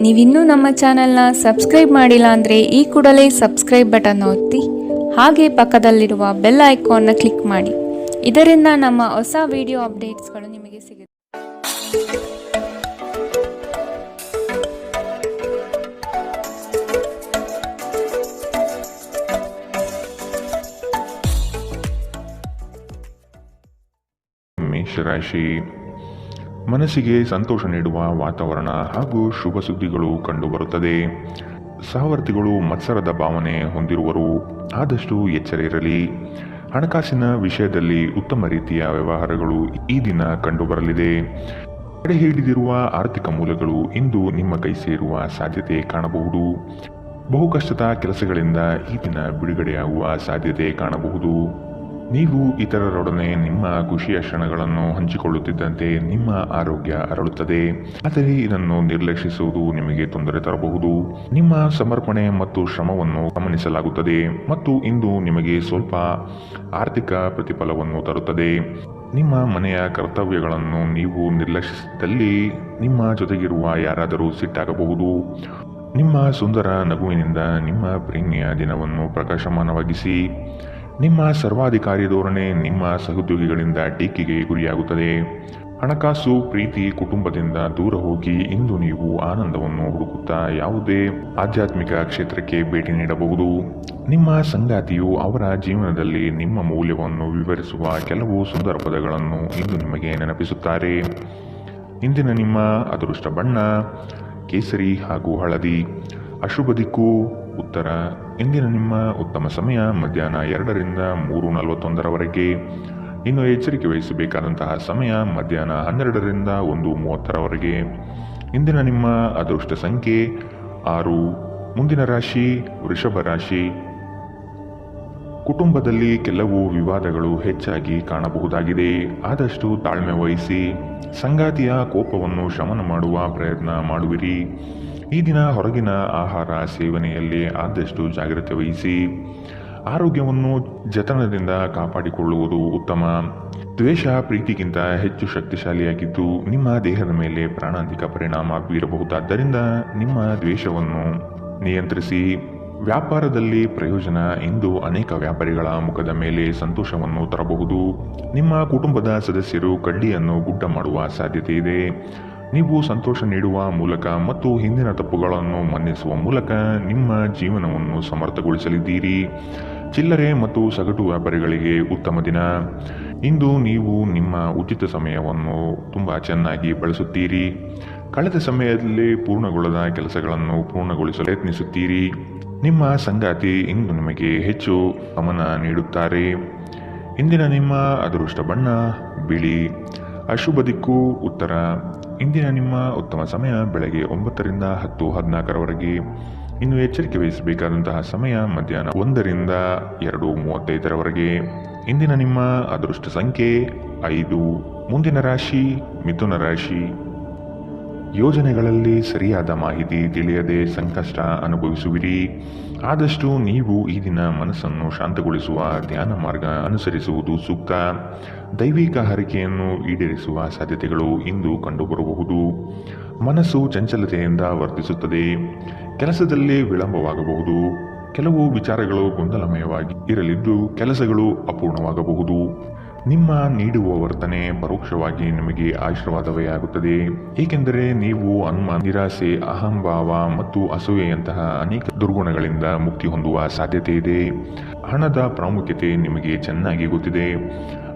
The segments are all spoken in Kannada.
ನೀವಿನ್ನೂ ನಮ್ಮ ಚಾನೆಲ್ನ ಸಬ್ಸ್ಕ್ರೈಬ್ ಮಾಡಿಲ್ಲ ಅಂದರೆ ಈ ಕೂಡಲೇ ಸಬ್ಸ್ಕ್ರೈಬ್ ಬಟನ್ ಒತ್ತಿ ಹಾಗೆ ಪಕ್ಕದಲ್ಲಿರುವ ಬೆಲ್ ಐಕಾನ್ನ ಕ್ಲಿಕ್ ಮಾಡಿ. ಇದರಿಂದ ನಮ್ಮ ಹೊಸ ವಿಡಿಯೋ ಅಪ್ಡೇಟ್ಸ್ಗಳು ನಿಮಗೆ ಸಿಗುತ್ತೆ. ಮೇಷರಾಶಿ, ಮನಸ್ಸಿಗೆ ಸಂತೋಷ ನೀಡುವ ವಾತಾವರಣ ಹಾಗೂ ಶುಭ ಸುದ್ದಿಗಳು ಕಂಡುಬರುತ್ತದೆ. ಸಹವರ್ತಿಗಳು ಮತ್ಸರದ ಭಾವನೆ ಹೊಂದಿರುವರು, ಆದಷ್ಟು ಎಚ್ಚರ ಇರಲಿ. ಹಣಕಾಸಿನ ವಿಷಯದಲ್ಲಿ ಉತ್ತಮ ರೀತಿಯ ವ್ಯವಹಾರಗಳು ಈ ದಿನ ಕಂಡುಬರಲಿದೆ. ತಡೆ ಹಿಡಿದಿರುವ ಆರ್ಥಿಕ ಮೂಲಗಳು ಇಂದು ನಿಮ್ಮ ಕೈ ಸೇರುವ ಸಾಧ್ಯತೆ ಕಾಣಬಹುದು. ಬಹುಕಷ್ಟದ ಕೆಲಸಗಳಿಂದ ಈ ದಿನ ಬಿಡುಗಡೆಯಾಗುವ ಸಾಧ್ಯತೆ ಕಾಣಬಹುದು. ನೀವು ಇತರರೊಡನೆ ನಿಮ್ಮ ಖುಷಿಯ ಕ್ಷಣಗಳನ್ನು ಹಂಚಿಕೊಳ್ಳುತ್ತಿದ್ದಂತೆ ನಿಮ್ಮ ಆರೋಗ್ಯ ಅರಳುತ್ತದೆ, ಆದರೆ ಇದನ್ನು ನಿರ್ಲಕ್ಷಿಸುವುದು ನಿಮಗೆ ತೊಂದರೆ ತರಬಹುದು. ನಿಮ್ಮ ಸಮರ್ಪಣೆ ಮತ್ತು ಶ್ರಮವನ್ನು ಗಮನಿಸಲಾಗುತ್ತದೆ ಮತ್ತು ಇಂದು ನಿಮಗೆ ಸ್ವಲ್ಪ ಆರ್ಥಿಕ ಪ್ರತಿಫಲವನ್ನು ತರುತ್ತದೆ. ನಿಮ್ಮ ಮನೆಯ ಕರ್ತವ್ಯಗಳನ್ನು ನೀವು ನಿರ್ಲಕ್ಷಿಸಿದಲ್ಲಿ ನಿಮ್ಮ ಜೊತೆಗಿರುವ ಯಾರಾದರೂ ಸಿಟ್ಟಾಗಬಹುದು. ನಿಮ್ಮ ಸುಂದರ ನಗುವಿನಿಂದ ನಿಮ್ಮ ಪ್ರೇಮಿಯ ದಿನವನ್ನು ಪ್ರಕಾಶಮಾನವಾಗಿಸಿ. ನಿಮ್ಮ ಸರ್ವಾಧಿಕಾರಿ ಧೋರಣೆ ನಿಮ್ಮ ಸಹೋದ್ಯೋಗಿಗಳಿಂದ ಟೀಕೆಗೆ ಗುರಿಯಾಗುತ್ತದೆ. ಹಣಕಾಸು, ಪ್ರೀತಿ, ಕುಟುಂಬದಿಂದ ದೂರ ಹೋಗಿ ಇಂದು ನೀವು ಆನಂದವನ್ನು ಹುಡುಕುತ್ತಾ ಯಾವುದೇ ಆಧ್ಯಾತ್ಮಿಕ ಕ್ಷೇತ್ರಕ್ಕೆ ಭೇಟಿ ನೀಡಬಹುದು. ನಿಮ್ಮ ಸಂಗಾತಿಯು ಅವರ ಜೀವನದಲ್ಲಿ ನಿಮ್ಮ ಮೌಲ್ಯವನ್ನು ವಿವರಿಸುವ ಕೆಲವು ಸುಂದರ ಪದಗಳನ್ನು ಇಂದು ನಿಮಗೆ ನೆನಪಿಸುತ್ತಾರೆ. ಇಂದಿನ ನಿಮ್ಮ ಅದೃಷ್ಟ ಬಣ್ಣ ಕೇಸರಿ ಹಾಗೂ ಹಳದಿ. ಅಶುಭ ದಿಕ್ಕು ಉತ್ತರ. ಇಂದಿನ ನಿಮ್ಮ ಉತ್ತಮ ಸಮಯ ಮಧ್ಯಾಹ್ನ 2ರಿಂದ 3:41 ಇನ್ನು ಎಚ್ಚರಿಕೆ ವಹಿಸಬೇಕಾದಂತಹ ಸಮಯ ಮಧ್ಯಾಹ್ನ 12ರಿಂದ 1:30 ಇಂದಿನ ನಿಮ್ಮ ಅದೃಷ್ಟ ಸಂಖ್ಯೆ 6. ಮುಂದಿನ ರಾಶಿ ವೃಷಭ ರಾಶಿ. ಕುಟುಂಬದಲ್ಲಿ ಕೆಲವು ವಿವಾದಗಳು ಹೆಚ್ಚಾಗಿ ಕಾಣಬಹುದಾಗಿದೆ, ಆದಷ್ಟು ತಾಳ್ಮೆ ವಹಿಸಿ. ಸಂಗಾತಿಯ ಕೋಪವನ್ನು ಶಮನ ಮಾಡುವ ಪ್ರಯತ್ನ ಮಾಡುವಿರಿ. ಈ ದಿನ ಹೊರಗಿನ ಆಹಾರ ಸೇವನೆಯಲ್ಲಿ ಆದಷ್ಟು ಜಾಗ್ರತೆ ವಹಿಸಿ. ಆರೋಗ್ಯವನ್ನು ಜತನದಿಂದ ಕಾಪಾಡಿಕೊಳ್ಳುವುದು ಉತ್ತಮ. ದ್ವೇಷ ಪ್ರೀತಿಗಿಂತ ಹೆಚ್ಚು ಶಕ್ತಿಶಾಲಿಯಾಗಿದ್ದು ನಿಮ್ಮ ದೇಹದ ಮೇಲೆ ಪ್ರಾಣಾಂತಿಕ ಪರಿಣಾಮ ಬೀರಬಹುದಾದ್ದರಿಂದ ನಿಮ್ಮ ದ್ವೇಷವನ್ನು ನಿಯಂತ್ರಿಸಿ. ವ್ಯಾಪಾರದಲ್ಲಿ ಪ್ರಯೋಜನ ಇಂದು ಅನೇಕ ವ್ಯಾಪಾರಿಗಳ ಮುಖದ ಮೇಲೆ ಸಂತೋಷವನ್ನು ತರಬಹುದು. ನಿಮ್ಮ ಕುಟುಂಬದ ಸದಸ್ಯರು ಕಡ್ಡಿಯನ್ನು ಗುಡ್ಡ ಮಾಡುವ ಸಾಧ್ಯತೆ ಇದೆ. ನೀವು ಸಂತೋಷ ನೀಡುವ ಮೂಲಕ ಮತ್ತು ಹಿಂದಿನ ತಪ್ಪುಗಳನ್ನು ಮನ್ನಿಸುವ ಮೂಲಕ ನಿಮ್ಮ ಜೀವನವನ್ನು ಸಮರ್ಥಗೊಳಿಸಲಿದ್ದೀರಿ. ಚಿಲ್ಲರೆ ಮತ್ತು ಸಗಟು ವ್ಯಾಪಾರಿಗಳಿಗೆ ಉತ್ತಮ ದಿನ. ಇಂದು ನೀವು ನಿಮ್ಮ ಉಚಿತ ಸಮಯವನ್ನು ತುಂಬ ಚೆನ್ನಾಗಿ ಬಳಸುತ್ತೀರಿ. ಕಳೆದ ಸಮಯದಲ್ಲಿ ಪೂರ್ಣಗೊಳ್ಳದ ಕೆಲಸಗಳನ್ನು ಪೂರ್ಣಗೊಳಿಸಲು ಯತ್ನಿಸುತ್ತೀರಿ. ನಿಮ್ಮ ಸಂಗಾತಿ ಇಂದು ನಿಮಗೆ ಹೆಚ್ಚು ಗಮನ ನೀಡುತ್ತಾರೆ. ಇಂದಿನ ನಿಮ್ಮ ಅದೃಷ್ಟ ಬಣ್ಣ ಬಿಳಿ. ಅಶುಭ ದಿಕ್ಕು ಉತ್ತರ. ಇಂದಿನ ನಿಮ್ಮ ಉತ್ತಮ ಸಮಯ ಬೆಳಗ್ಗೆ 9ರಿಂದ 10:14 ಇನ್ನು ಎಚ್ಚರಿಕೆ ವಹಿಸಬೇಕಾದಂತಹ ಸಮಯ ಮಧ್ಯಾಹ್ನ 1ರಿಂದ 2:35 ಇಂದಿನ ನಿಮ್ಮ ಅದೃಷ್ಟ ಸಂಖ್ಯೆ 5. ಮುಂದಿನ ರಾಶಿ ಮಿಥುನ ರಾಶಿ. ಯೋಜನೆಗಳಲ್ಲಿ ಸರಿಯಾದ ಮಾಹಿತಿ ತಿಳಿಯದೆ ಸಂಕಷ್ಟ ಅನುಭವಿಸುವಿರಿ. ಆದಷ್ಟು ನೀವು ಈ ದಿನ ಮನಸ್ಸನ್ನು ಶಾಂತಗೊಳಿಸುವ ಧ್ಯಾನ ಮಾರ್ಗ ಅನುಸರಿಸುವುದು ಸೂಕ್ತ. ದೈವಿಕ ಹರಕೆಯನ್ನು ಈಡೇರಿಸುವ ಸಾಧ್ಯತೆಗಳು ಇಂದು ಕಂಡುಬರಬಹುದು. ಮನಸ್ಸು ಚಂಚಲತೆಯಿಂದ ವರ್ತಿಸುತ್ತದೆ. ಕೆಲಸದಲ್ಲಿ ವಿಳಂಬವಾಗಬಹುದು. ಕೆಲವು ವಿಚಾರಗಳು ಗೊಂದಲಮಯವಾಗಿ ಇರಲಿದ್ದು ಕೆಲಸಗಳು ಅಪೂರ್ಣವಾಗಬಹುದು. ನಿಮ್ಮ ನೀಡುವ ವರ್ತನೆ ಪರೋಕ್ಷವಾಗಿ ನಿಮಗೆ ಆಶೀರ್ವಾದವೇ ಆಗುತ್ತದೆ, ಏಕೆಂದರೆ ನೀವು ಅನುಮಾನ, ನಿರಾಸೆ, ಅಹಂಭಾವ ಮತ್ತು ಅಸೂಯೆಯಂತಹ ಅನೇಕ ದುರ್ಗುಣಗಳಿಂದ ಮುಕ್ತಿ ಹೊಂದುವ ಸಾಧ್ಯತೆ ಇದೆ. ಹಣದ ಪ್ರಾಮುಖ್ಯತೆ ನಿಮಗೆ ಚೆನ್ನಾಗಿ ಗೊತ್ತಿದೆ.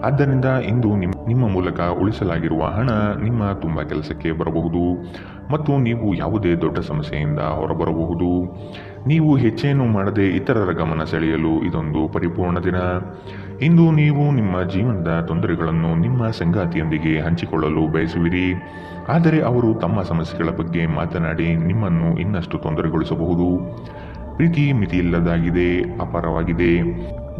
ಆದ್ದರಿಂದ ಇಂದು ನಿಮ್ಮ ಮೂಲಕ ಉಳಿಸಲಾಗಿರುವ ಹಣ ನಿಮ್ಮ ತುಂಬ ಕೆಲಸಕ್ಕೆ ಬರಬಹುದು ಮತ್ತು ನೀವು ಯಾವುದೇ ದೊಡ್ಡ ಸಮಸ್ಯೆಯಿಂದ ಹೊರಬರಬಹುದು. ನೀವು ಹೆಚ್ಚೇನು ಮಾಡದೆ ಇತರರ ಗಮನ ಸೆಳೆಯಲು ಇದೊಂದು ಪರಿಪೂರ್ಣ ದಿನ. ಇಂದು ನೀವು ನಿಮ್ಮ ಜೀವನದ ತೊಂದರೆಗಳನ್ನು ನಿಮ್ಮ ಸಂಗಾತಿಯೊಂದಿಗೆ ಹಂಚಿಕೊಳ್ಳಲು ಬಯಸುವಿರಿ, ಆದರೆ ಅವರು ತಮ್ಮ ಸಮಸ್ಯೆಗಳ ಬಗ್ಗೆ ಮಾತನಾಡಿ ನಿಮ್ಮನ್ನು ಇನ್ನಷ್ಟು ತೊಂದರೆಗೊಳಿಸಬಹುದು. ಪ್ರೀತಿ ಮಿತಿಯಿಲ್ಲದಾಗಿದೆ, ಅಪಾರವಾಗಿದೆ.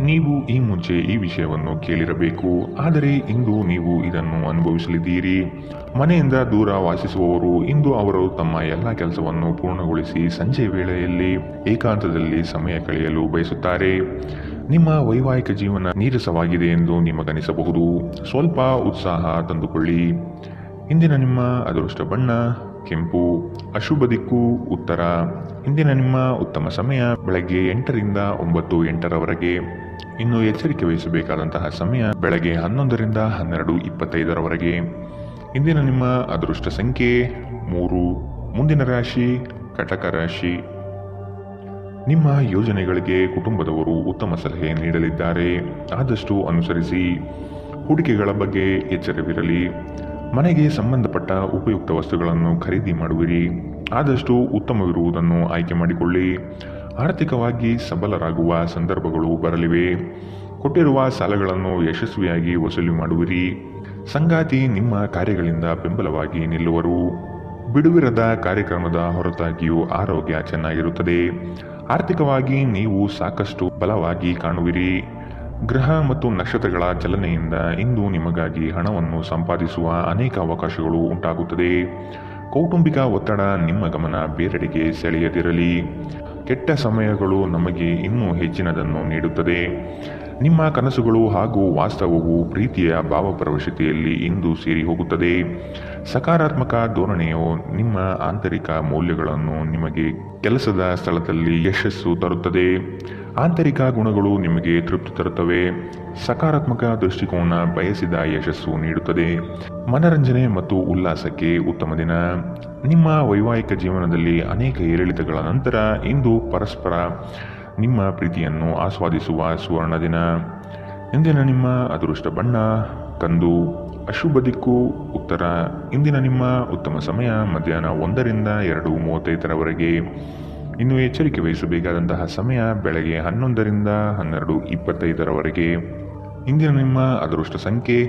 ನೀವು ಈ ಮುಂಚೆ ಈ ವಿಷಯವನ್ನು ಕೇಳಿರಬೇಕು, ಆದರೆ ಇಂದು ನೀವು ಇದನ್ನು ಅನುಭವಿಸಲಿದ್ದೀರಿ. ಮನೆಯಿಂದ ದೂರ ವಾಸಿಸುವವರು ಇಂದು ಅವರು ತಮ್ಮ ಎಲ್ಲ ಕೆಲಸವನ್ನು ಪೂರ್ಣಗೊಳಿಸಿ ಸಂಜೆ ವೇಳೆಯಲ್ಲಿ ಏಕಾಂತದಲ್ಲಿ ಸಮಯ ಕಳೆಯಲು ಬಯಸುತ್ತಾರೆ. ನಿಮ್ಮ ವೈವಾಹಿಕ ಜೀವನ ನೀರಸವಾಗಿದೆ ಎಂದು ನಿಮಗನಿಸಬಹುದು. ಸ್ವಲ್ಪ ಉತ್ಸಾಹ ತಂದುಕೊಳ್ಳಿ. ಇಂದಿನ ನಿಮ್ಮ ಅದೃಷ್ಟ ಬಣ್ಣ ಕೆಂಪು. ಅಶುಭ ದಿಕ್ಕು ಉತ್ತರ. ಇಂದಿನ ನಿಮ್ಮ ಉತ್ತಮ ಸಮಯ ಬೆಳಗ್ಗೆ 8ರಿಂದ 9:08ರವರೆಗೆ. ಇನ್ನು ಎಚ್ಚರಿಕೆ ವಹಿಸಬೇಕಾದಂತಹ ಸಮಯ ಬೆಳಗ್ಗೆ 11ರಿಂದ 12:25ರವರೆಗೆ. ಇಂದಿನ ನಿಮ್ಮ ಅದೃಷ್ಟ ಸಂಖ್ಯೆ 3. ಮುಂದಿನ ರಾಶಿ ಕಟಕ ರಾಶಿ. ನಿಮ್ಮ ಯೋಜನೆಗಳಿಗೆ ಕುಟುಂಬದವರು ಉತ್ತಮ ಸಲಹೆ ನೀಡಲಿದ್ದಾರೆ, ಆದಷ್ಟು ಅನುಸರಿಸಿ. ಹೂಡಿಕೆಗಳ ಬಗ್ಗೆ ಎಚ್ಚರವಿರಲಿ. ಮನೆಗೆ ಸಂಬಂಧಪಟ್ಟ ಉಪಯುಕ್ತ ವಸ್ತುಗಳನ್ನು ಖರೀದಿ ಮಾಡುವಿರಿ, ಆದಷ್ಟು ಉತ್ತಮವಿರುವುದನ್ನು ಆಯ್ಕೆ ಮಾಡಿಕೊಳ್ಳಿ. ಆರ್ಥಿಕವಾಗಿ ಸಬಲರಾಗುವ ಸಂದರ್ಭಗಳು ಬರಲಿವೆ. ಕೊಟ್ಟಿರುವ ಸಾಲಗಳನ್ನು ಯಶಸ್ವಿಯಾಗಿ ವಸೂಲಿ ಮಾಡುವಿರಿ. ಸಂಗಾತಿ ನಿಮ್ಮ ಕಾರ್ಯಗಳಿಂದ ಬೆಂಬಲವಾಗಿ ನಿಲ್ಲುವರು. ಬಿಡುವಿರದ ಕಾರ್ಯಕ್ರಮದ ಹೊರತಾಗಿಯೂ ಆರೋಗ್ಯ ಚೆನ್ನಾಗಿರುತ್ತದೆ. ಆರ್ಥಿಕವಾಗಿ ನೀವು ಸಾಕಷ್ಟು ಬಲವಾಗಿ ಕಾಣುವಿರಿ. ಗ್ರಹ ಮತ್ತು ನಕ್ಷತ್ರಗಳ ಚಲನೆಯಿಂದ ಇಂದು ನಿಮಗಾಗಿ ಹಣವನ್ನು ಸಂಪಾದಿಸುವ ಅನೇಕ ಅವಕಾಶಗಳು ಉಂಟಾಗುತ್ತದೆ. ಕೌಟುಂಬಿಕ ಒತ್ತಡ ನಿಮ್ಮ ಗಮನ ಬೇರೆಡೆಗೆ ಸೆಳೆಯದಿರಲಿ. ಕೆಟ್ಟ ಸಮಯಗಳು ನಮಗೆ ಇನ್ನೂ ಹೆಚ್ಚಿನದನ್ನು ನೀಡುತ್ತದೆ. ನಿಮ್ಮ ಕನಸುಗಳು ಹಾಗೂ ವಾಸ್ತವವು ಪ್ರೀತಿಯ ಭಾವಪ್ರವಶತೆಯಲ್ಲಿ ಇಂದು ಸೇರಿ ಹೋಗುತ್ತದೆ. ಸಕಾರಾತ್ಮಕ ಧೋರಣೆಯು ನಿಮ್ಮ ಆಂತರಿಕ ಮೌಲ್ಯಗಳನ್ನು ನಿಮಗೆ ಕೆಲಸದ ಸ್ಥಳದಲ್ಲಿ ಯಶಸ್ಸು ತರುತ್ತದೆ. ಆಂತರಿಕ ಗುಣಗಳು ನಿಮಗೆ ತೃಪ್ತಿ ತರುತ್ತವೆ. ಸಕಾರಾತ್ಮಕ ದೃಷ್ಟಿಕೋನ ಬಯಸಿದ ಯಶಸ್ಸು ನೀಡುತ್ತದೆ. ಮನರಂಜನೆ ಮತ್ತು ಉಲ್ಲಾಸಕ್ಕೆ ಉತ್ತಮ ದಿನ. ನಿಮ್ಮ ವೈವಾಹಿಕ ಜೀವನದಲ್ಲಿ ಅನೇಕ ಏರಿಳಿತಗಳ ನಂತರ ಇಂದು ಪರಸ್ಪರ ನಿಮ್ಮ ಪ್ರೀತಿಯನ್ನು ಆಸ್ವಾದಿಸುವ ಸುವರ್ಣ ದಿನ. ಇಂದಿನ ನಿಮ್ಮ ಅದೃಷ್ಟ ಬಣ್ಣ ಕಂದು. ಅಶುಭ ದಿಕ್ಕು ಉತ್ತರ. ಇಂದಿನ ನಿಮ್ಮ ಉತ್ತಮ ಸಮಯ ಮಧ್ಯಾಹ್ನ 1ರಿಂದ 2:35ರವರೆಗೆ. ಇನ್ನು ಎಚ್ಚರಿಕೆ ವಹಿಸಬೇಕಾದಂತಹ ಸಮಯ ಬೆಳಗ್ಗೆ 11ರಿಂದ 12:25ರವರೆಗೆ. ಇಂದಿನ ನಿಮ್ಮ ಅದೃಷ್ಟ ಸಂಖ್ಯೆ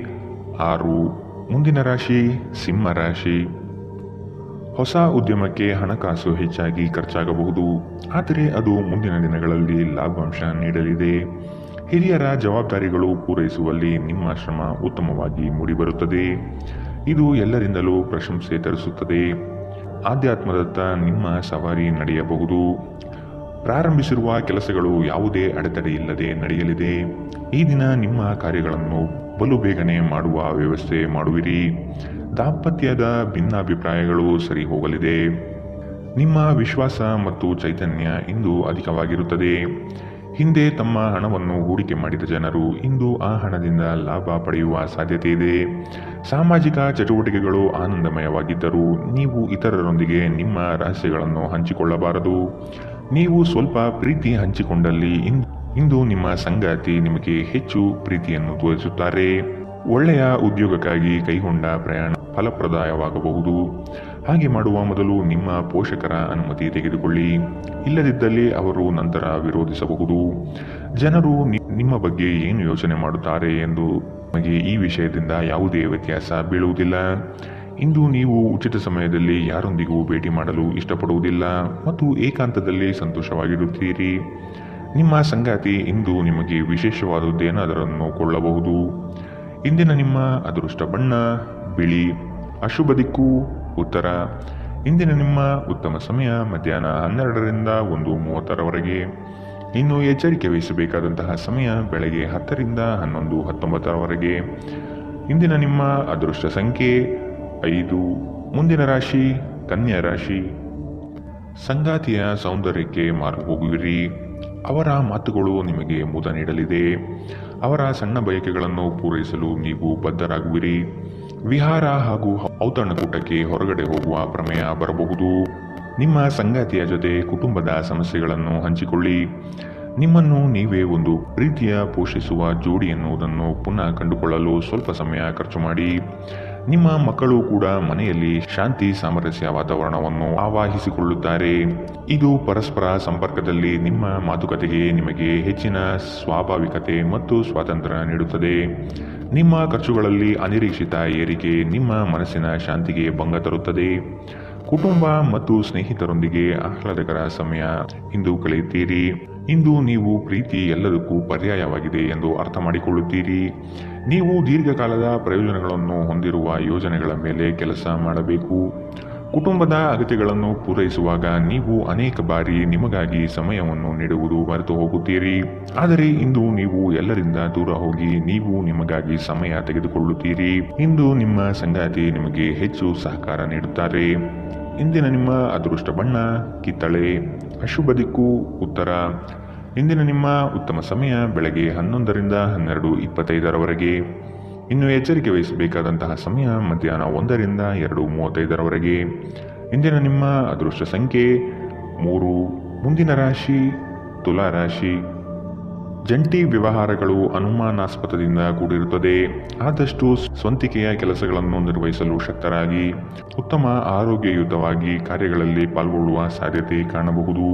6. ಮುಂದಿನ ರಾಶಿ ಸಿಂಹ ರಾಶಿ. ಹೊಸ ಉದ್ಯಮಕ್ಕೆ ಹಣಕಾಸು ಹೆಚ್ಚಾಗಿ ಖರ್ಚಾಗಬಹುದು, ಆದರೆ ಅದು ಮುಂದಿನ ದಿನಗಳಲ್ಲಿ ಲಾಭಾಂಶ ನೀಡಲಿದೆ. ಹಿರಿಯರ ಜವಾಬ್ದಾರಿಗಳು ಪೂರೈಸುವಲ್ಲಿ ನಿಮ್ಮ ಶ್ರಮ ಉತ್ತಮವಾಗಿ ಮೂಡಿಬರುತ್ತದೆ. ಇದು ಎಲ್ಲರಿಂದಲೂ ಪ್ರಶಂಸೆ ತರಿಸುತ್ತದೆ. ಆಧ್ಯಾತ್ಮದತ್ತ ನಿಮ್ಮ ಸವಾರಿ ನಡೆಯಬಹುದು. ಪ್ರಾರಂಭಿಸಿರುವ ಕೆಲಸಗಳು ಯಾವುದೇ ಅಡೆತಡೆ ಇಲ್ಲದೆ ನಡೆಯಲಿದೆ. ಈ ದಿನ ನಿಮ್ಮ ಕಾರ್ಯಗಳನ್ನು ಬಲು ಬೇಗನೆ ಮಾಡುವ ವ್ಯವಸ್ಥೆ ಮಾಡುವಿರಿ. ದಾಂಪತ್ಯದ ಭಿನ್ನಾಭಿಪ್ರಾಯಗಳು ಸರಿ ಹೋಗಲಿದೆ. ನಿಮ್ಮ ವಿಶ್ವಾಸ ಮತ್ತು ಚೈತನ್ಯ ಇಂದು ಅಧಿಕವಾಗಿರುತ್ತದೆ. ಹಿಂದೆ ತಮ್ಮ ಹಣವನ್ನು ಹೂಡಿಕೆ ಮಾಡಿದ ಜನರು ಇಂದು ಆ ಹಣದಿಂದ ಲಾಭ ಪಡೆಯುವ ಸಾಧ್ಯತೆ ಇದೆ. ಸಾಮಾಜಿಕ ಚಟುವಟಿಕೆಗಳು ಆನಂದಮಯವಾಗಿದ್ದರೂ ನೀವು ಇತರರೊಂದಿಗೆ ನಿಮ್ಮ ರಹಸ್ಯಗಳನ್ನು ಹಂಚಿಕೊಳ್ಳಬಾರದು. ನೀವು ಸ್ವಲ್ಪ ಪ್ರೀತಿ ಹಂಚಿಕೊಂಡಲ್ಲಿ ಇಂದು ನಿಮ್ಮ ಸಂಗಾತಿ ನಿಮಗೆ ಹೆಚ್ಚು ಪ್ರೀತಿಯನ್ನು ತೋರಿಸುತ್ತಾರೆ. ಒಳ್ಳೆಯ ಉದ್ಯೋಗಕ್ಕಾಗಿ ಕೈಗೊಂಡ ಪ್ರಯಾಣ ಫಲಪ್ರದಾಯವಾಗಬಹುದು. ಹಾಗೆ ಮಾಡುವ ಮೊದಲು ನಿಮ್ಮ ಪೋಷಕರ ಅನುಮತಿ ತೆಗೆದುಕೊಳ್ಳಿ. ಇಲ್ಲದಿದ್ದಲ್ಲಿ ಅವರು ನಂತರ ವಿರೋಧಿಸಬಹುದು. ಜನರು ನಿಮ್ಮ ಬಗ್ಗೆ ಏನು ಯೋಚನೆ ಮಾಡುತ್ತಾರೆ ಎಂದು ನಿಮಗೆ ಈ ವಿಷಯದಿಂದ ಯಾವುದೇ ವ್ಯತ್ಯಾಸ ಬೀಳುವುದಿಲ್ಲ. ಇಂದು ನೀವು ಉಚಿತ ಸಮಯದಲ್ಲಿ ಯಾರೊಂದಿಗೂ ಭೇಟಿ ಮಾಡಲು ಇಷ್ಟಪಡುವುದಿಲ್ಲ ಮತ್ತು ಏಕಾಂತದಲ್ಲಿ ಸಂತೋಷವಾಗಿರುತ್ತೀರಿ. ನಿಮ್ಮ ಸಂಗಾತಿ ಇಂದು ನಿಮಗೆ ವಿಶೇಷವಾದದ್ದೇನಾದರನ್ನು ಕೊಳ್ಳಬಹುದು. ಇಂದಿನ ನಿಮ್ಮ ಅದೃಷ್ಟ ಬಣ್ಣ ಬಿಳಿ. ಅಶುಭ ದಿಕ್ಕು ಉತ್ತರ. ಇಂದಿನ ನಿಮ್ಮ ಉತ್ತಮ ಸಮಯ ಮಧ್ಯಾಹ್ನ 12ರಿಂದ 1:30ರವರೆಗೆ. ಇನ್ನು ಎಚ್ಚರಿಕೆ ವಹಿಸಬೇಕಾದಂತಹ ಸಮಯ ಬೆಳಗ್ಗೆ 10ರಿಂದ 11:19ರವರೆಗೆ. ಇಂದಿನ ನಿಮ್ಮ ಅದೃಷ್ಟ ಸಂಖ್ಯೆ 5. ಮುಂದಿನ ರಾಶಿ ಕನ್ಯಾ ರಾಶಿ. ಸಂಗಾತಿಯ ಸೌಂದರ್ಯಕ್ಕೆ ಮಾರು ಹೋಗುವಿರಿ. ಅವರ ಮಾತುಗಳು ನಿಮಗೆ ಮುದ ನೀಡಲಿದೆ. ಅವರ ಸಣ್ಣ ಬಯಕೆಗಳನ್ನು ಪೂರೈಸಲು ನೀವು ಬದ್ಧರಾಗುವಿರಿ. ವಿಹಾರ ಹಾಗೂ ಔತಣಕೂಟಕ್ಕೆ ಹೊರಗಡೆ ಹೋಗುವ ಪ್ರಮೇಯ ಬರಬಹುದು. ನಿಮ್ಮ ಸಂಗಾತಿಯ ಜೊತೆ ಕುಟುಂಬದ ಸಮಸ್ಯೆಗಳನ್ನು ಹಂಚಿಕೊಳ್ಳಿ. ನಿಮ್ಮನ್ನು ನೀವೇ ಒಂದು ಪ್ರೀತಿಯ ಪೋಷಿಸುವ ಜೋಡಿ ಎನ್ನುವುದನ್ನು ಪುನಃ ಕಂಡುಕೊಳ್ಳಲು ಸ್ವಲ್ಪ ಸಮಯ ಖರ್ಚು ಮಾಡಿ. ನಿಮ್ಮ ಮಕ್ಕಳು ಕೂಡ ಮನೆಯಲ್ಲಿ ಶಾಂತಿ ಸಾಮರಸ್ಯ ವಾತಾವರಣವನ್ನು ಆವಾಹಿಸಿಕೊಳ್ಳುತ್ತಾರೆ. ಇದು ಪರಸ್ಪರ ಸಂಪರ್ಕದಲ್ಲಿ ನಿಮ್ಮ ಮಾತುಕತೆಗೆ ನಿಮಗೆ ಹೆಚ್ಚಿನ ಸ್ವಾಭಾವಿಕತೆ ಮತ್ತು ಸ್ವಾತಂತ್ರ್ಯ ನೀಡುತ್ತದೆ. ನಿಮ್ಮ ಖರ್ಚುಗಳಲ್ಲಿ ಅನಿರೀಕ್ಷಿತ ಏರಿಕೆ ನಿಮ್ಮ ಮನಸ್ಸಿನ ಶಾಂತಿಗೆ ಭಂಗ ತರುತ್ತದೆ. ಕುಟುಂಬ ಮತ್ತು ಸ್ನೇಹಿತರೊಂದಿಗೆ ಆಹ್ಲಾದಕರ ಸಮಯ ಇಂದು ಕಳೆಯುತ್ತೀರಿ. ಇಂದು ನೀವು ಪ್ರೀತಿ ಎಲ್ಲದಕ್ಕೂ ಪರ್ಯಾಯವಾಗಿದೆ ಎಂದು ಅರ್ಥ ಮಾಡಿಕೊಳ್ಳುತ್ತೀರಿ. ನೀವು ದೀರ್ಘಕಾಲದ ಪ್ರಯೋಜನಗಳನ್ನು ಹೊಂದಿರುವ ಯೋಜನೆಗಳ ಮೇಲೆ ಕೆಲಸ ಮಾಡಬೇಕು. ಕುಟುಂಬದ ಅಗತ್ಯಗಳನ್ನು ಪೂರೈಸುವಾಗ ನೀವು ಅನೇಕ ಬಾರಿ ನಿಮಗಾಗಿ ಸಮಯವನ್ನು ನೀಡುವುದು ಮರೆತು ಹೋಗುತ್ತೀರಿ. ಆದರೆ ಇಂದು ನೀವು ಎಲ್ಲರಿಂದ ದೂರ ಹೋಗಿ ನೀವು ನಿಮಗಾಗಿ ಸಮಯ ತೆಗೆದುಕೊಳ್ಳುತ್ತೀರಿ. ಇಂದು ನಿಮ್ಮ ಸಂಗಾತಿ ನಿಮಗೆ ಹೆಚ್ಚು ಸಹಕಾರ ನೀಡುತ್ತಾರೆ. ಇಂದಿನ ನಿಮ್ಮ ಅದೃಷ್ಟ ಬಣ್ಣ ಕಿತ್ತಳೆ. ಅಶುಭ ದಿಕ್ಕು ಉತ್ತರ. ಇಂದಿನ ನಿಮ್ಮ ಉತ್ತಮ ಸಮಯ ಬೆಳಗ್ಗೆ 11ರಿಂದ 12:25 ಇನ್ನು ಎಚ್ಚರಿಕೆ ವಹಿಸಬೇಕಾದಂತಹ ಸಮಯ ಮಧ್ಯಾಹ್ನ 1ರಿಂದ 2:35 ಇಂದಿನ ನಿಮ್ಮ ಅದೃಷ್ಟ ಸಂಖ್ಯೆ 3. ಮುಂದಿನ ರಾಶಿ ತುಲಾ ರಾಶಿ. ಜಂಟಿ ವ್ಯವಹಾರಗಳು ಅನುಮಾನಾಸ್ಪದದಿಂದ ಕೂಡಿರುತ್ತದೆ. ಆದಷ್ಟು ಸ್ವಂತಿಕೆಯ ಕೆಲಸಗಳನ್ನು ನಿರ್ವಹಿಸಲು ಶಕ್ತರಾಗಿ ಉತ್ತಮ ಆರೋಗ್ಯಯುತವಾಗಿ ಕಾರ್ಯಗಳಲ್ಲಿ ಪಾಲ್ಗೊಳ್ಳುವ ಸಾಧ್ಯತೆ ಕಾಣಬಹುದು.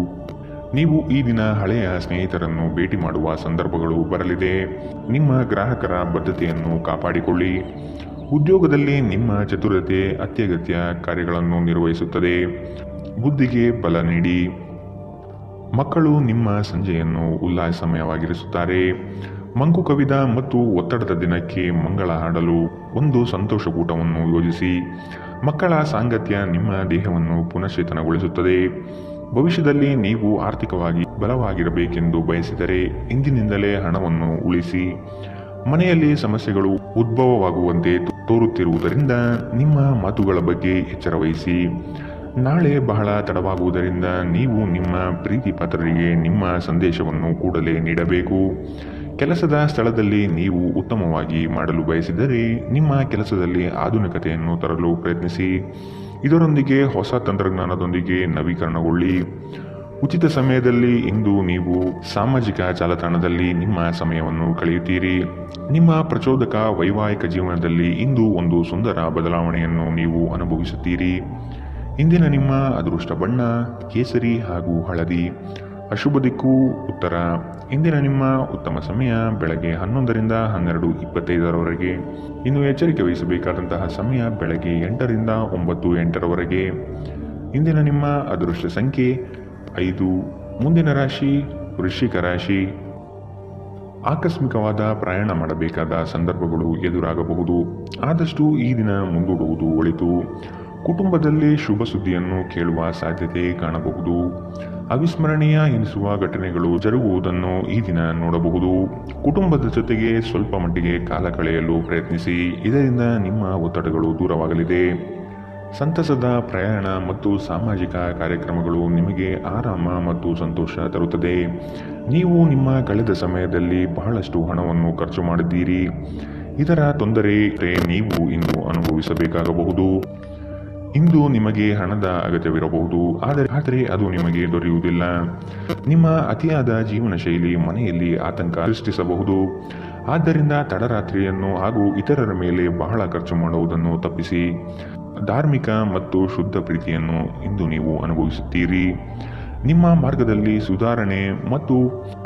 ನೀವು ಈ ದಿನ ಹಳೆಯ ಸ್ನೇಹಿತರನ್ನು ಭೇಟಿ ಮಾಡುವ ಸಂದರ್ಭಗಳು ಬರಲಿದೆ. ನಿಮ್ಮ ಗ್ರಾಹಕರ ಬದ್ಧತೆಯನ್ನು ಕಾಪಾಡಿಕೊಳ್ಳಿ. ಉದ್ಯೋಗದಲ್ಲಿ ನಿಮ್ಮ ಚತುರತೆ ಅತ್ಯಗತ್ಯ ಕಾರ್ಯಗಳನ್ನು ನಿರ್ವಹಿಸುತ್ತದೆ. ಬುದ್ಧಿಗೆ ಬಲ ನೀಡಿ. ಮಕ್ಕಳು ನಿಮ್ಮ ಸಂಜೆಯನ್ನು ಉಲ್ಲಾಸಮಯವಾಗಿರಿಸುತ್ತಾರೆ. ಮಂಕು ಕವಿದ ಮತ್ತು ಒತ್ತಡದ ದಿನಕ್ಕೆ ಮಂಗಳ ಹಾಡಲು ಒಂದು ಸಂತೋಷಕೂಟವನ್ನು ಯೋಜಿಸಿ. ಮಕ್ಕಳ ಸಾಂಗತ್ಯ ನಿಮ್ಮ ದೇಹವನ್ನು ಪುನಶ್ಚೇತನಗೊಳಿಸುತ್ತದೆ. ಭವಿಷ್ಯದಲ್ಲಿ ನೀವು ಆರ್ಥಿಕವಾಗಿ ಬಲವಾಗಿರಬೇಕೆಂದು ಬಯಸಿದರೆ ಇಂದಿನಿಂದಲೇ ಹಣವನ್ನು ಉಳಿಸಿ. ಮನೆಯಲ್ಲಿ ಸಮಸ್ಯೆಗಳು ಉದ್ಭವವಾಗುವಂತೆ ತೋರುತ್ತಿರುವುದರಿಂದ ನಿಮ್ಮ ಮಾತುಗಳ ಬಗ್ಗೆ ಎಚ್ಚರ ವಹಿಸಿ. ನಾಳೆ ಬಹಳ ತಡವಾಗುವುದರಿಂದ ನೀವು ನಿಮ್ಮ ಪ್ರೀತಿ ಪಾತ್ರರಿಗೆ ನಿಮ್ಮ ಸಂದೇಶವನ್ನು ಕೂಡಲೇ ನೀಡಬೇಕು. ಕೆಲಸದ ಸ್ಥಳದಲ್ಲಿ ನೀವು ಉತ್ತಮವಾಗಿ ಮಾಡಲು ಬಯಸಿದರೆ ನಿಮ್ಮ ಕೆಲಸದಲ್ಲಿ ಆಧುನಿಕತೆಯನ್ನು ತರಲು ಪ್ರಯತ್ನಿಸಿ. ಇದರೊಂದಿಗೆ ಹೊಸ ತಂತ್ರಜ್ಞಾನದೊಂದಿಗೆ ನವೀಕರಣಗೊಳ್ಳಿ. ಉಚಿತ ಸಮಯದಲ್ಲಿ ಇಂದು ನೀವು ಸಾಮಾಜಿಕ ಜಾಲತಾಣದಲ್ಲಿ ನಿಮ್ಮ ಸಮಯವನ್ನು ಕಳೆಯುತ್ತೀರಿ. ನಿಮ್ಮ ಪ್ರಚೋದಕ ವೈವಾಹಿಕ ಜೀವನದಲ್ಲಿ ಇಂದು ಒಂದು ಸುಂದರ ಬದಲಾವಣೆಯನ್ನು ನೀವು ಅನುಭವಿಸುತ್ತೀರಿ. ಇಂದಿನ ನಿಮ್ಮ ಅದೃಷ್ಟ ಬಣ್ಣ ಕೇಸರಿ ಹಾಗೂ ಹಳದಿ. ಅಶುಭ ದಿಕ್ಕು ಉತ್ತರ. ಇಂದಿನ ನಿಮ್ಮ ಉತ್ತಮ ಸಮಯ ಬೆಳಗ್ಗೆ 11ರಿಂದ 12:25 ಇನ್ನು ಎಚ್ಚರಿಕೆ ವಹಿಸಬೇಕಾದಂತಹ ಸಮಯ ಬೆಳಗ್ಗೆ 8ರಿಂದ 9:08 ಇಂದಿನ ನಿಮ್ಮ ಅದೃಷ್ಟ ಸಂಖ್ಯೆ 5. ಮುಂದಿನ ರಾಶಿ ವೃಶ್ಚಿಕ ರಾಶಿ. ಆಕಸ್ಮಿಕವಾದ ಪ್ರಯಾಣ ಮಾಡಬೇಕಾದ ಸಂದರ್ಭಗಳು ಎದುರಾಗಬಹುದು. ಆದಷ್ಟು ಈ ದಿನ ಮುಂದೂಡುವುದು ಒಳಿತು. ಕುಟುಂಬದಲ್ಲಿ ಶುಭ ಸುದ್ದಿಯನ್ನು ಕೇಳುವ ಸಾಧ್ಯತೆ ಕಾಣಬಹುದು. ಅವಿಸ್ಮರಣೀಯ ಎನಿಸುವ ಘಟನೆಗಳು ಜರುಗುವುದನ್ನು ಈ ದಿನ ನೋಡಬಹುದು. ಕುಟುಂಬದ ಜೊತೆಗೆ ಸ್ವಲ್ಪ ಮಟ್ಟಿಗೆ ಕಾಲ ಕಳೆಯಲು ಪ್ರಯತ್ನಿಸಿ. ಇದರಿಂದ ನಿಮ್ಮ ಒತ್ತಡಗಳು ದೂರವಾಗಲಿದೆ. ಸಂತಸದ ಪ್ರಯಾಣ ಮತ್ತು ಸಾಮಾಜಿಕ ಕಾರ್ಯಕ್ರಮಗಳು ನಿಮಗೆ ಆರಾಮ ಮತ್ತು ಸಂತೋಷ ತರುತ್ತದೆ. ನೀವು ನಿಮ್ಮ ಕಳೆದ ಸಮಯದಲ್ಲಿ ಬಹಳಷ್ಟು ಹಣವನ್ನು ಖರ್ಚು ಮಾಡಿದ್ದೀರಿ. ಇದರ ತೊಂದರೆ ನೀವು ಇಂದು ಅನುಭವಿಸಬೇಕಾಗಬಹುದು. ಇಂದು ನಿಮಗೆ ಹಣದ ಅಗತ್ಯವಿರಬಹುದು, ಆದರೆ ಅದು ನಿಮಗೆ ದೊರೆಯುವುದಿಲ್ಲ. ನಿಮ್ಮ ಅತಿಯಾದ ಜೀವನ ಶೈಲಿ ಮನೆಯಲ್ಲಿ ಆತಂಕ ಸೃಷ್ಟಿಸಬಹುದು. ಆದ್ದರಿಂದ ತಡರಾತ್ರಿಯನ್ನು ಹಾಗೂ ಇತರರ ಮೇಲೆ ಬಹಳ ಖರ್ಚು ಮಾಡುವುದನ್ನು ತಪ್ಪಿಸಿ. ಧಾರ್ಮಿಕ ಮತ್ತು ಶುದ್ಧ ಪ್ರೀತಿಯನ್ನು ಇಂದು ನೀವು ಅನುಭವಿಸುತ್ತೀರಿ. ನಿಮ್ಮ ಮಾರ್ಗದಲ್ಲಿ ಸುಧಾರಣೆ ಮತ್ತು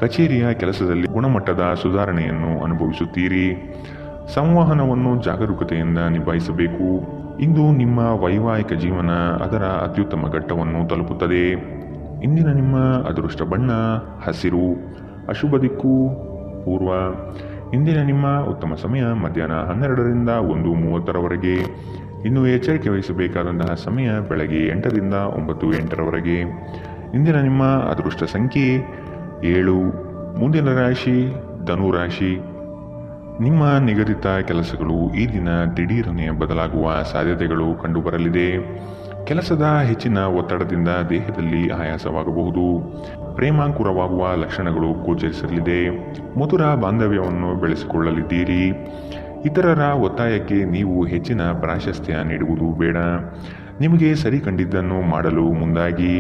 ಕಚೇರಿಯ ಕೆಲಸದಲ್ಲಿ ಗುಣಮಟ್ಟದ ಸುಧಾರಣೆಯನ್ನು ಅನುಭವಿಸುತ್ತೀರಿ. ಸಂವಹನವನ್ನು ಜಾಗರೂಕತೆಯಿಂದ ನಿಭಾಯಿಸಬೇಕು. ಇಂದು ನಿಮ್ಮ ವೈವಾಹಿಕ ಜೀವನ ಅದರ ಅತ್ಯುತ್ತಮ ಘಟ್ಟವನ್ನು ತಲುಪುತ್ತದೆ. ಇಂದಿನ ನಿಮ್ಮ ಅದೃಷ್ಟ ಬಣ್ಣ ಹಸಿರು. ಅಶುಭ ದಿಕ್ಕು ಪೂರ್ವ. ಇಂದಿನ ನಿಮ್ಮ ಉತ್ತಮ ಸಮಯ ಮಧ್ಯಾಹ್ನ 12ರಿಂದ 1:30 ಇನ್ನು ಎಚ್ಚರಿಕೆ ವಹಿಸಬೇಕಾದಂತಹ ಸಮಯ ಬೆಳಗ್ಗೆ 8ರಿಂದ 9:08 ಇಂದಿನ ನಿಮ್ಮ ಅದೃಷ್ಟ ಸಂಖ್ಯೆ 7. ಮುಂದಿನ ರಾಶಿ ಧನು ರಾಶಿ. ನಿಮ್ಮ ನಿಗದಿತ ಕೆಲಸಗಳು ಈ ದಿನ ದಿಢೀರನೆ ಬದಲಾಗುವ ಸಾಧ್ಯತೆಗಳು ಕಂಡುಬರಲಿದೆ. ಕೆಲಸದ ಹೆಚ್ಚಿನ ಒತ್ತಡದಿಂದ ದೇಹದಲ್ಲಿ ಆಯಾಸವಾಗಬಹುದು. ಪ್ರೇಮಾಂಕುರವಾಗುವ ಲಕ್ಷಣಗಳು ಗೋಚರಿಸಲಿದೆ. ಮಧುರ ಬಾಂಧವ್ಯವನ್ನು ಬೆಳೆಸಿಕೊಳ್ಳಲಿದ್ದೀರಿ. ಇತರರ ಒತ್ತಾಯಕ್ಕೆ ನೀವು ಹೆಚ್ಚಿನ ಪ್ರಾಶಸ್ತ್ಯ ನೀಡುವುದು ಬೇಡ. ನಿಮಗೆ ಸರಿ ಕಂಡಿದ್ದನ್ನು ಮಾಡಲು ಮುಂದಾಗಿ.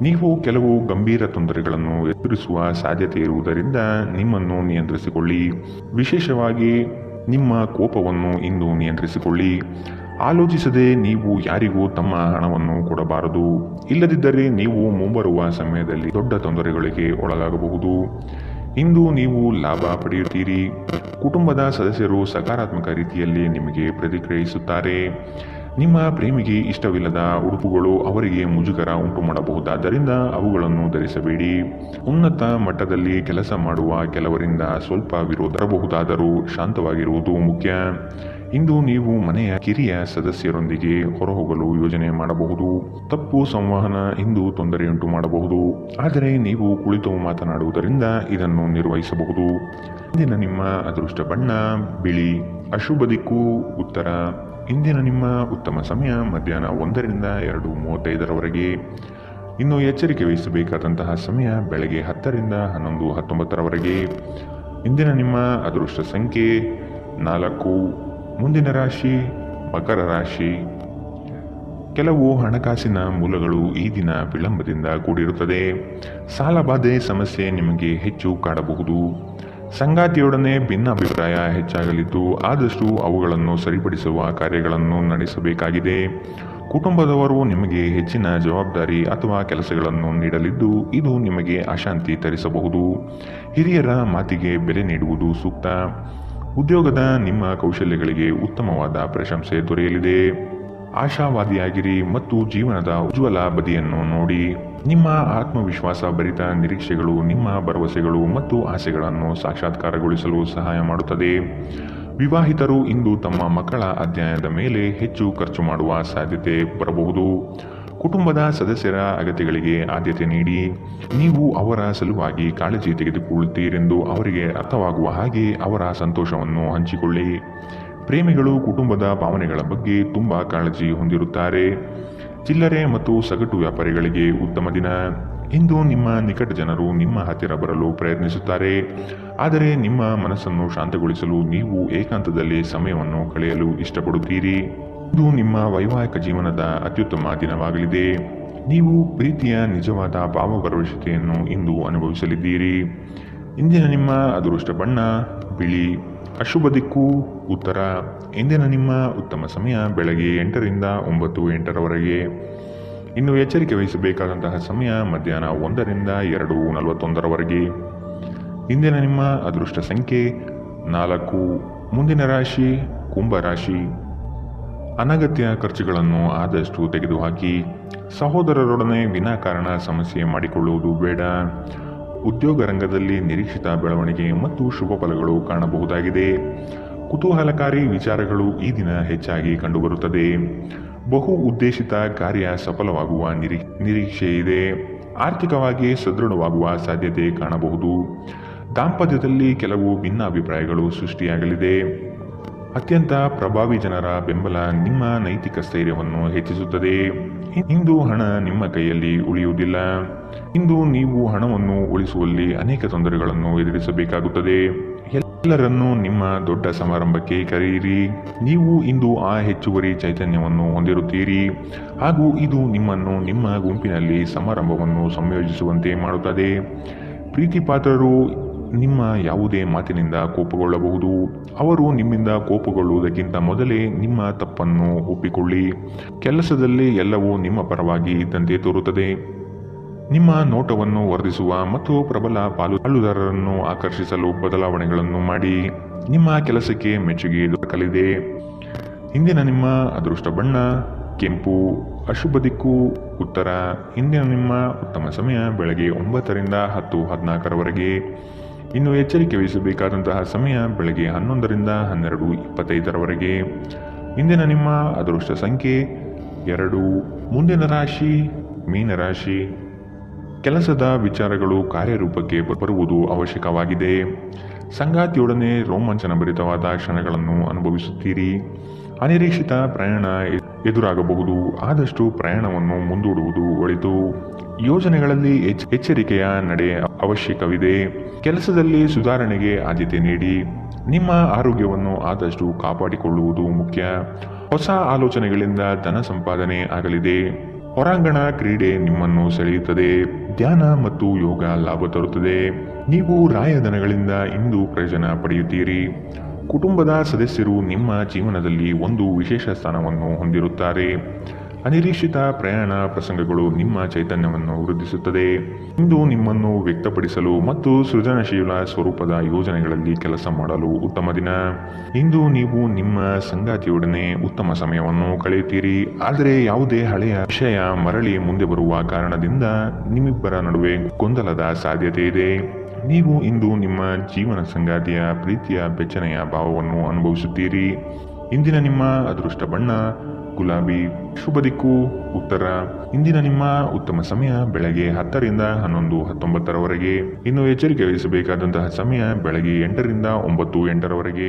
ನೀವು ಕೆಲವು ಗಂಭೀರ ತೊಂದರೆಗಳನ್ನು ಎದುರಿಸುವ ಸಾಧ್ಯತೆ ಇರುವುದರಿಂದ ನಿಮ್ಮನ್ನು ನಿಯಂತ್ರಿಸಿಕೊಳ್ಳಿ. ವಿಶೇಷವಾಗಿ ನಿಮ್ಮ ಕೋಪವನ್ನು ಇಂದು ನಿಯಂತ್ರಿಸಿಕೊಳ್ಳಿ. ಆಲೋಚಿಸದೆ ನೀವು ಯಾರಿಗೂ ತಮ್ಮ ಹಣವನ್ನು ಕೊಡಬಾರದು. ಇಲ್ಲದಿದ್ದರೆ ನೀವು ಮುಂಬರುವ ಸಮಯದಲ್ಲಿ ದೊಡ್ಡ ತೊಂದರೆಗಳಿಗೆ ಒಳಗಾಗಬಹುದು. ಇಂದು ನೀವು ಲಾಭ ಪಡೆಯುತ್ತೀರಿ. ಕುಟುಂಬದ ಸದಸ್ಯರು ಸಕಾರಾತ್ಮಕ ರೀತಿಯಲ್ಲಿ ನಿಮಗೆ ಪ್ರತಿಕ್ರಿಯಿಸುತ್ತಾರೆ. ನಿಮ್ಮ ಪ್ರೇಮಿಗೆ ಇಷ್ಟವಿಲ್ಲದ ಉಡುಪುಗಳು ಅವರಿಗೆ ಮುಜುಗರ ಉಂಟು ಮಾಡಬಹುದಾದ್ದರಿಂದ ಅವುಗಳನ್ನು ಧರಿಸಬೇಡಿ. ಉನ್ನತ ಮಟ್ಟದಲ್ಲಿ ಕೆಲಸ ಮಾಡುವ ಕೆಲವರಿಂದ ಸ್ವಲ್ಪ ವಿರೋಧ ಬರಬಹುದಾದರೂ ಶಾಂತವಾಗಿರುವುದು ಮುಖ್ಯ. ಇಂದು ನೀವು ಮನೆಯ ಕಿರಿಯ ಸದಸ್ಯರೊಂದಿಗೆ ಹೊರಹೋಗಲು ಯೋಜನೆ ಮಾಡಬಹುದು. ತಪ್ಪು ಸಂವಹನ ಇಂದು ತೊಂದರೆಯುಂಟು ಮಾಡಬಹುದು, ಆದರೆ ನೀವು ಕುಳಿತು ಮಾತನಾಡುವುದರಿಂದ ಇದನ್ನು ನಿರ್ವಹಿಸಬಹುದು. ಇಂದಿನ ನಿಮ್ಮ ಅದೃಷ್ಟ ಬಣ್ಣ ಬಿಳಿ. ಅಶುಭ ದಿಕ್ಕು ಉತ್ತರ. ಇಂದಿನ ನಿಮ್ಮ ಉತ್ತಮ ಸಮಯ ಮಧ್ಯಾಹ್ನ 1 ರಿಂದ 2:35 ಇನ್ನು ಎಚ್ಚರಿಕೆ ವಹಿಸಬೇಕಾದಂತಹ ಸಮಯ ಬೆಳಗ್ಗೆ 10 ರಿಂದ 11:19 ಇಂದಿನ ನಿಮ್ಮ ಅದೃಷ್ಟ ಸಂಖ್ಯೆ 4. ಮುಂದಿನ ರಾಶಿ ಮಕರ ರಾಶಿ. ಕೆಲವು ಹಣಕಾಸಿನ ಮೂಲಗಳು ಈ ದಿನ ವಿಳಂಬದಿಂದ ಕೂಡಿರುತ್ತದೆ. ಸಾಲಬಾಧೆ ಸಮಸ್ಯೆ ನಿಮಗೆ ಹೆಚ್ಚು ಕಾಡಬಹುದು. ಸಂಗಾತಿಯೊಡನೆ ಭಿನ್ನಾಭಿಪ್ರಾಯ ಹೆಚ್ಚಾಗಲಿದ್ದು ಆದಷ್ಟು ಅವುಗಳನ್ನು ಸರಿಪಡಿಸುವ ಕಾರ್ಯಗಳನ್ನು ನಡೆಸಬೇಕಾಗಿದೆ. ಕುಟುಂಬದವರು ನಿಮಗೆ ಹೆಚ್ಚಿನ ಜವಾಬ್ದಾರಿ ಅಥವಾ ಕೆಲಸಗಳನ್ನು ನೀಡಲಿದ್ದು ಇದು ನಿಮಗೆ ಅಶಾಂತಿ ತರಿಸಬಹುದು. ಹಿರಿಯರ ಮಾತಿಗೆ ಬೆಲೆ ನೀಡುವುದು ಸೂಕ್ತ. ಉದ್ಯೋಗದ ನಿಮ್ಮ ಕೌಶಲ್ಯಗಳಿಗೆ ಉತ್ತಮವಾದ ಪ್ರಶಂಸೆ ದೊರೆಯಲಿದೆ. ಆಶಾವಾದಿಯಾಗಿರಿ ಮತ್ತು ಜೀವನದ ಉಜ್ವಲ ಬದಿಯನ್ನು ನೋಡಿ. ನಿಮ್ಮ ಆತ್ಮವಿಶ್ವಾಸ ಭರಿತ ನಿರೀಕ್ಷೆಗಳು ನಿಮ್ಮ ಭರವಸೆಗಳು ಮತ್ತು ಆಸೆಗಳನ್ನು ಸಾಕ್ಷಾತ್ಕಾರಗೊಳಿಸಲು ಸಹಾಯ ಮಾಡುತ್ತದೆ. ವಿವಾಹಿತರು ಇಂದು ತಮ್ಮ ಮಕ್ಕಳ ಅಧ್ಯಯನದ ಮೇಲೆ ಹೆಚ್ಚು ಖರ್ಚು ಮಾಡುವ ಸಾಧ್ಯತೆ ಬರಬಹುದು. ಕುಟುಂಬದ ಸದಸ್ಯರ ಅಗತ್ಯಗಳಿಗೆ ಆದ್ಯತೆ ನೀಡಿ. ನೀವು ಅವರ ಸಲುವಾಗಿ ಕಾಳಜಿ ತೆಗೆದುಕೊಳ್ಳುತ್ತೀರೆಂದು ಅವರಿಗೆ ಅರ್ಥವಾಗುವ ಹಾಗೆ ಅವರ ಸಂತೋಷವನ್ನು ಹಂಚಿಕೊಳ್ಳಿ. ಪ್ರೇಮಿಗಳು ಕುಟುಂಬದ ಭಾವನೆಗಳ ಬಗ್ಗೆ ತುಂಬ ಕಾಳಜಿ ಹೊಂದಿರುತ್ತಾರೆ. ಚಿಲ್ಲರೆ ಮತ್ತು ಸಗಟು ವ್ಯಾಪಾರಿಗಳಿಗೆ ಉತ್ತಮ ದಿನ. ಇಂದು ನಿಮ್ಮ ನಿಕಟ ಜನರು ನಿಮ್ಮ ಹತ್ತಿರ ಬರಲು ಪ್ರಯತ್ನಿಸುತ್ತಾರೆ, ಆದರೆ ನಿಮ್ಮ ಮನಸ್ಸನ್ನು ಶಾಂತಗೊಳಿಸಲು ನೀವು ಏಕಾಂತದಲ್ಲಿ ಸಮಯವನ್ನು ಕಳೆಯಲು ಇಷ್ಟಪಡುತ್ತೀರಿ. ಇದು ನಿಮ್ಮ ವೈವಾಹಿಕ ಜೀವನದ ಅತ್ಯುತ್ತಮ ದಿನವಾಗಲಿದೆ. ನೀವು ಪ್ರೀತಿಯ ನಿಜವಾದ ಭಾವಭರವಸೆಯನ್ನು ಇಂದು ಅನುಭವಿಸಲಿದ್ದೀರಿ. ಇಂದಿನ ನಿಮ್ಮ ಅದೃಷ್ಟ ಬಣ್ಣ ಬಿಳಿ. ಅಶುಭ ದಿಕ್ಕು ಉತ್ತರ. ಇಂದಿನ ನಿಮ್ಮ ಉತ್ತಮ ಸಮಯ ಬೆಳಗ್ಗೆ 8 ರಿಂದ 9:08 ಇನ್ನು ಎಚ್ಚರಿಕೆ ವಹಿಸಬೇಕಾದಂತಹ ಸಮಯ ಮಧ್ಯಾಹ್ನ 1 ರಿಂದ 2:41 ಇಂದಿನ ನಿಮ್ಮ ಅದೃಷ್ಟ ಸಂಖ್ಯೆ 4. ಮುಂದಿನ ರಾಶಿ ಕುಂಭರಾಶಿ. ಅನಗತ್ಯ ಖರ್ಚುಗಳನ್ನು ಆದಷ್ಟು ತೆಗೆದುಹಾಕಿ. ಸಹೋದರರೊಡನೆ ವಿನಾಕಾರಣ ಸಮಸ್ಯೆ ಮಾಡಿಕೊಳ್ಳುವುದು ಬೇಡ. ಉದ್ಯೋಗ ರಂಗದಲ್ಲಿ ನಿರೀಕ್ಷಿತ ಬೆಳವಣಿಗೆ ಮತ್ತು ಶುಭ ಫಲಗಳು ಕಾಣಬಹುದಾಗಿದೆ. ಕುತೂಹಲಕಾರಿ ವಿಚಾರಗಳು ಈ ದಿನ ಹೆಚ್ಚಾಗಿ ಕಂಡುಬರುತ್ತದೆ. ಬಹು ಉದ್ದೇಶಿತ ಕಾರ್ಯ ಸಫಲವಾಗುವ ನಿರೀಕ್ಷೆ ಇದೆ. ಆರ್ಥಿಕವಾಗಿ ಸದೃಢವಾಗುವ ಸಾಧ್ಯತೆ ಕಾಣಬಹುದು. ದಾಂಪತ್ಯದಲ್ಲಿ ಕೆಲವು ಭಿನ್ನಾಭಿಪ್ರಾಯಗಳು ಸೃಷ್ಟಿಯಾಗಲಿದೆ. ಅತ್ಯಂತ ಪ್ರಭಾವಿ ಜನರ ಬೆಂಬಲ ನಿಮ್ಮ ನೈತಿಕ ಸ್ಥೈರ್ಯವನ್ನು ಹೆಚ್ಚಿಸುತ್ತದೆ. ಇಂದು ಹಣ ನಿಮ್ಮ ಕೈಯಲ್ಲಿ ಉಳಿಯುವುದಿಲ್ಲ. ಇಂದು ನೀವು ಹಣವನ್ನು ಉಳಿಸುವಲ್ಲಿ ಅನೇಕ ತೊಂದರೆಗಳನ್ನು ಎದುರಿಸಬೇಕಾಗುತ್ತದೆ. ಎಲ್ಲರನ್ನೂ ನಿಮ್ಮ ದೊಡ್ಡ ಸಮಾರಂಭಕ್ಕೆ ಕರೆಯಿರಿ. ನೀವು ಇಂದು ಆ ಹೆಚ್ಚುವರಿ ಚೈತನ್ಯವನ್ನು ಹೊಂದಿರುತ್ತೀರಿ ಹಾಗೂ ಇದು ನಿಮ್ಮನ್ನು ನಿಮ್ಮ ಗುಂಪಿನಲ್ಲಿ ಸಮಾರಂಭವನ್ನು ಸಂಯೋಜಿಸುವಂತೆ ಮಾಡುತ್ತದೆ. ಪ್ರೀತಿಪಾತ್ರರು ನಿಮ್ಮ ಯಾವುದೇ ಮಾತಿನಿಂದ ಕೋಪಗೊಳ್ಳಬಹುದು. ಅವರು ನಿಮ್ಮಿಂದ ಕೋಪಗೊಳ್ಳುವುದಕ್ಕಿಂತ ಮೊದಲೇ ನಿಮ್ಮ ತಪ್ಪನ್ನು ಒಪ್ಪಿಕೊಳ್ಳಿ. ಕೆಲಸದಲ್ಲಿ ಎಲ್ಲವೂ ನಿಮ್ಮ ಪರವಾಗಿ ಇದ್ದಂತೆ ತೋರುತ್ತದೆ. ನಿಮ್ಮ ನೋಟವನ್ನು ವರ್ಧಿಸುವ ಮತ್ತು ಪ್ರಬಲ ಪಾಲುದಾರರನ್ನು ಆಕರ್ಷಿಸಲು ಬದಲಾವಣೆಗಳನ್ನು ಮಾಡಿ. ನಿಮ್ಮ ಕೆಲಸಕ್ಕೆ ಮೆಚ್ಚುಗೆ ದೊರಕಲಿದೆ. ಇಂದಿನ ನಿಮ್ಮ ಅದೃಷ್ಟ ಬಣ್ಣ ಕೆಂಪು. ಅಶುಭ ದಿಕ್ಕು ಉತ್ತರ. ಇಂದಿನ ನಿಮ್ಮ ಉತ್ತಮ ಸಮಯ ಬೆಳಗ್ಗೆ 9 ರಿಂದ 10:14 ಇನ್ನು ಎಚ್ಚರಿಕೆ ವಹಿಸಬೇಕಾದಂತಹ ಸಮಯ ಬೆಳಗ್ಗೆ 11 ರಿಂದ 12:25 ಇಂದಿನ ನಿಮ್ಮ ಅದೃಷ್ಟ ಸಂಖ್ಯೆ 2. ಮುಂದಿನ ರಾಶಿ ಮೀನರಾಶಿ. ಕೆಲಸದ ವಿಚಾರಗಳು ಕಾರ್ಯರೂಪಕ್ಕೆ ಬರುವುದು ಅವಶ್ಯಕವಾಗಿದೆ. ಸಂಗಾತಿಯೊಡನೆ ರೋಮಾಂಚನಭರಿತವಾದ ಕ್ಷಣಗಳನ್ನು ಅನುಭವಿಸುತ್ತೀರಿ. ಅನಿರೀಕ್ಷಿತ ಪ್ರಯಾಣ ಎದುರಾಗಬಹುದು. ಆದಷ್ಟು ಪ್ರಯಾಣವನ್ನು ಮುಂದೂಡುವುದು ಒಳಿತು. ಯೋಜನೆಗಳಲ್ಲಿ ಎಚ್ಚರಿಕೆಯ ನಡೆ ಅವಶ್ಯಕವಿದೆ. ಕೆಲಸದಲ್ಲಿ ಸುಧಾರಣೆಗೆ ಆದ್ಯತೆ ನೀಡಿ. ನಿಮ್ಮ ಆರೋಗ್ಯವನ್ನು ಆದಷ್ಟು ಕಾಪಾಡಿಕೊಳ್ಳುವುದು ಮುಖ್ಯ. ಹೊಸ ಆಲೋಚನೆಗಳಿಂದ ಧನ ಸಂಪಾದನೆ ಆಗಲಿದೆ. ಹೊರಾಂಗಣ ಕ್ರೀಡೆ ನಿಮ್ಮನ್ನು ಸೆಳೆಯುತ್ತದೆ. ಧ್ಯಾನ ಮತ್ತು ಯೋಗ ಲಾಭ ತರುತ್ತದೆ. ನೀವು ರಾಯಧನಗಳಿಂದ ಇಂದು ಪ್ರಯೋಜನ ಪಡೆಯುತ್ತೀರಿ. ಕುಟುಂಬದ ಸದಸ್ಯರು ನಿಮ್ಮ ಜೀವನದಲ್ಲಿ ಒಂದು ವಿಶೇಷ ಸ್ಥಾನವನ್ನು ಹೊಂದಿರುತ್ತಾರೆ. ಅನಿರೀಕ್ಷಿತ ಪ್ರಯಾಣ ಪ್ರಸಂಗಗಳು ನಿಮ್ಮ ಚೈತನ್ಯವನ್ನು ವೃದ್ಧಿಸುತ್ತದೆ. ಇಂದು ನಿಮ್ಮನ್ನು ವ್ಯಕ್ತಪಡಿಸಲು ಮತ್ತು ಸೃಜನಶೀಲ ಸ್ವರೂಪದ ಯೋಜನೆಗಳಲ್ಲಿ ಕೆಲಸ ಮಾಡಲು ಉತ್ತಮ ದಿನ. ಇಂದು ನೀವು ನಿಮ್ಮ ಸಂಗಾತಿಯೊಡನೆ ಉತ್ತಮ ಸಮಯವನ್ನು ಕಳೆಯುತ್ತೀರಿ. ಆದರೆ ಯಾವುದೇ ಹಳೆಯ ವಿಷಯ ಮರಳಿ ಮುಂದೆ ಬರುವ ಕಾರಣದಿಂದ ನಿಮ್ಮಿಬ್ಬರ ನಡುವೆ ಗೊಂದಲದ ಸಾಧ್ಯತೆ ಇದೆ. ನೀವು ಇಂದು ನಿಮ್ಮ ಜೀವನ ಸಂಗಾತಿಯ ಪ್ರೀತಿಯ ಬೆಚ್ಚನೆಯ ಭಾವವನ್ನು ಅನುಭವಿಸುತ್ತೀರಿ. ಇಂದಿನ ನಿಮ್ಮ ಅದೃಷ್ಟ ಬಣ್ಣ ಗುಲಾಬಿ. ಶುಭ ದಿಕ್ಕು ಉತ್ತರ. ಇಂದಿನ ನಿಮ್ಮ ಉತ್ತಮ ಸಮಯ ಬೆಳಗ್ಗೆ 10 ರಿಂದ 11, 19ರವರೆಗೆ. ಇನ್ನು ಎಚ್ಚರಿಕೆ ವಹಿಸಬೇಕಾದಂತಹ ಸಮಯ ಬೆಳಗ್ಗೆ 8 ರಿಂದ 9, 8ರವರೆಗೆ.